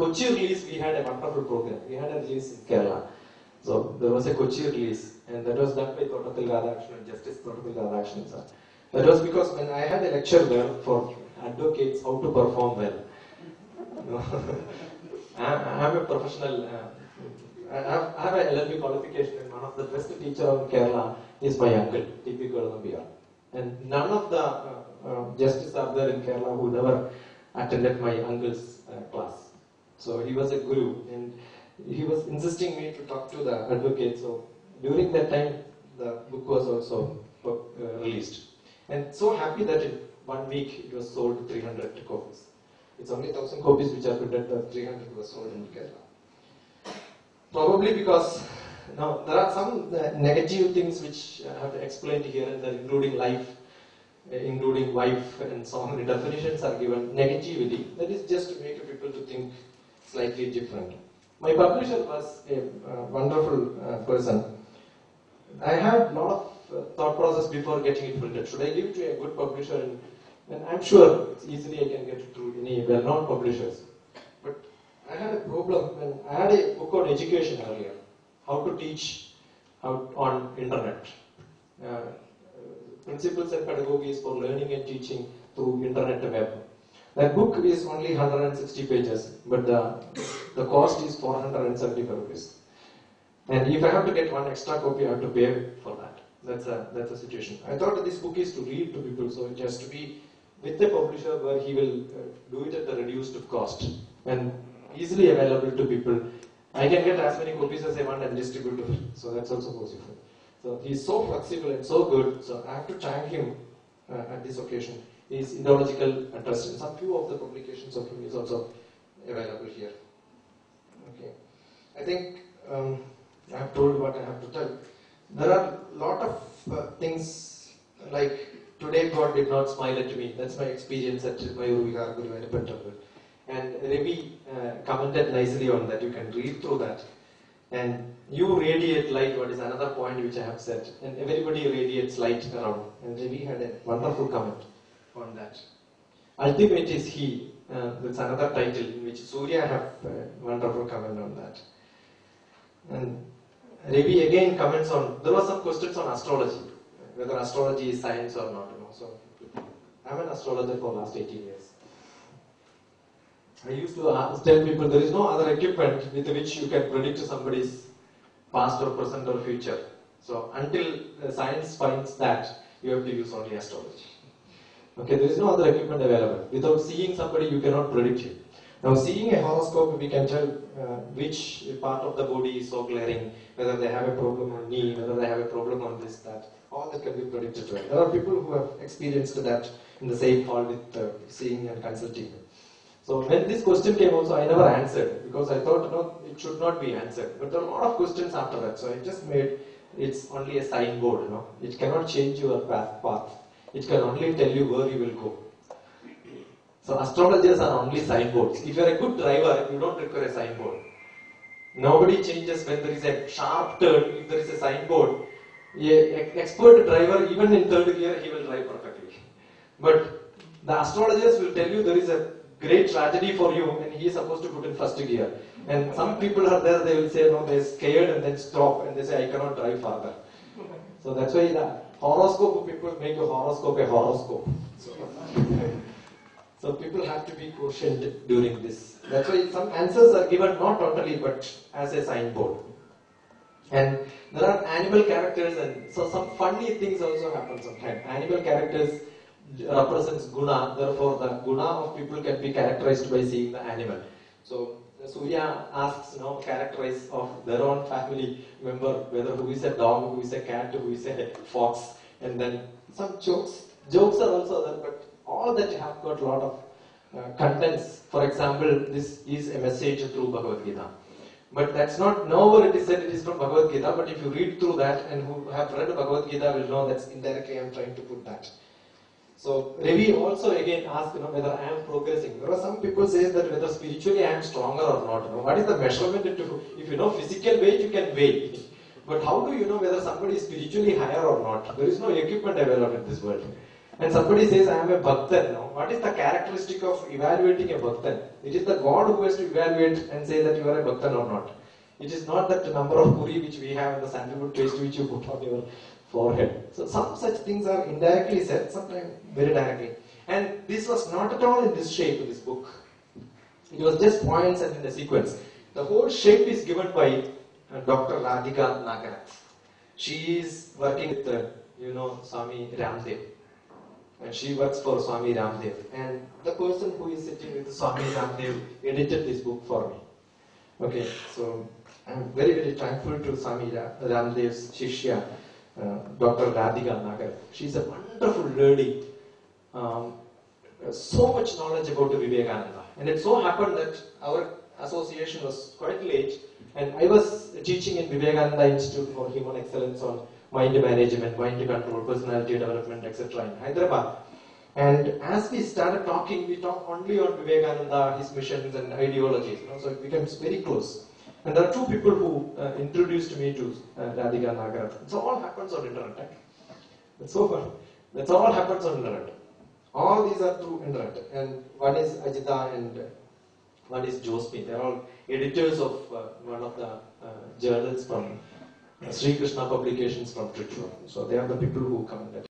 Kochi release, we had a wonderful program. We had a release in Kerala. So there was a Kochi release, and that was done by Thottathil Radhakrishnan, Justice Thottathil Radhakrishnan sir. That was because when I had a lecture there for advocates how to perform well. I'm a professional. I have a LLB qualification, and one of the best teachers in Kerala is my uncle, T.P. Golambia. And none of the justices are there in Kerala who never attended my uncle's class. So he was a guru, and he was insisting me to talk to the advocate. So during that time, the book was also released. And so happy that in 1 week it was sold 300 copies. It's only 1,000 copies which are printed, but 300 was sold in Kerala. Probably because now there are some negative things which I have explained here, and including life, including wife, and so many definitions are given negatively. That is just to make people to think slightly different. My publisher was a wonderful person. I had a lot of thought process before getting it printed. Should I give it to a good publisher? And I'm sure easily I can get it through any well-known publishers. But I had a problem when I had a book on education earlier, how to teach on internet. Principles and pedagogies for learning and teaching through internet and web. That book is only 160 pages, but the cost is 475 rupees. And if I have to get one extra copy, I have to pay for that. That's a situation. I thought this book is to read to people, so it has to be with a publisher where he will do it at the reduced cost and easily available to people. I can get as many copies as I want and distribute it. So that's also possible. So he's so flexible and so good. So I have to thank him at this occasion. His ideological interest in some few of the publications of him is also available here. Okay, I think I have told what I have to tell. There are a lot of things like today God did not smile at me. That's my experience at Mayur Vihar Guruvayurappan Temple. And Ravi commented nicely on that. You can read through that. And you radiate light, what is another point which I have said. And everybody radiates light around. And Ravi had a wonderful comment on that. Ultimate is He. That's another title in which Surya have a wonderful comment on that. And Ravi again comments on, there were some questions on astrology, whether astrology is science or not. So I'm an astrologer for the last 18 years. I used to tell people there is no other equipment with which you can predict somebody's past or present or future. So until science finds that, you have to use only astrology. Okay, there is no other equipment available. Without seeing somebody, you cannot predict him. Now, seeing a horoscope, we can tell which part of the body is so glaring, whether they have a problem on knee, whether they have a problem on this, that. All that can be predicted. Right? There are people who have experienced that in the same hall with seeing and consulting. So when this question came also, I never answered because I thought, no, it should not be answered. But there are a lot of questions after that. So I just made it's only a signboard. It cannot change your path. It can only tell you where you will go. So astrologers are only signboards. If you are a good driver, you don't require a signboard. Nobody changes when there is a sharp turn. If there is a signboard, an expert driver, even in third gear, he will drive perfectly. But the astrologers will tell you there is a great tragedy for you, and he is supposed to put in first gear. And some people are there, they will say, no, they're scared and then stop, and they say, I cannot drive further. So that's why the horoscope people make a horoscope. So people have to be cautioned during this. That's why some answers are given not totally, but as a signboard. And there are animal characters, and so some funny things also happen sometimes. Animal characters represents guna, therefore the guna of people can be characterized by seeing the animal. So Surya asks, characterize of their own family member, whether who is a dog, who is a cat, who is a fox, and then some jokes. Jokes are also there, but all that have got a lot of contents. For example, this is a message through Bhagavad Gita. But that's not, nowhere it is said it is from Bhagavad Gita, but if you read through that and who have read Bhagavad Gita will know that's indirectly I am trying to put that. So Ravi also again asked whether I am progressing. There are some people say that whether spiritually I am stronger or not. What is the measurement to, if you know physical weight, you can weigh. But how do you know whether somebody is spiritually higher or not? There is no equipment available in this world. And somebody says, I am a bhaktan. Now, what is the characteristic of evaluating a bhaktan? It is the God who has to evaluate and say that you are a bhaktan or not. It is not that number of puri which we have in the sandalwood paste which you put on your forehead. So some such things are indirectly said, sometimes very directly. And this was not at all in this shape, this book. It was just points and in a sequence. The whole shape is given by Dr. Radhika Nagarath. She is working with, Swami Ramdev. And she works for Swami Ramdev. And the person who is sitting with Swami Ramdev edited this book for me. Okay, so I'm very, very thankful to Swami Ramdev's Shishya, Dr. Radhika Nagar. She's a wonderful lady. So much knowledge about Vivekananda. And it so happened that our association was quite late, and I was teaching in Vivekananda Institute for Human Excellence on mind management, mind control, personality development, etc. in Hyderabad. And as we started talking, we talked only on Vivekananda, his missions and ideologies. So it becomes very close. And there are two people who introduced me to Radhika Nagarath. It all happens on internet. That's all happens on internet. All these are through internet. And one is Ajita and one is Josmi. They are all editors of one of the journals from Sri Krishna publications from Trichy. So they are the people who come in that.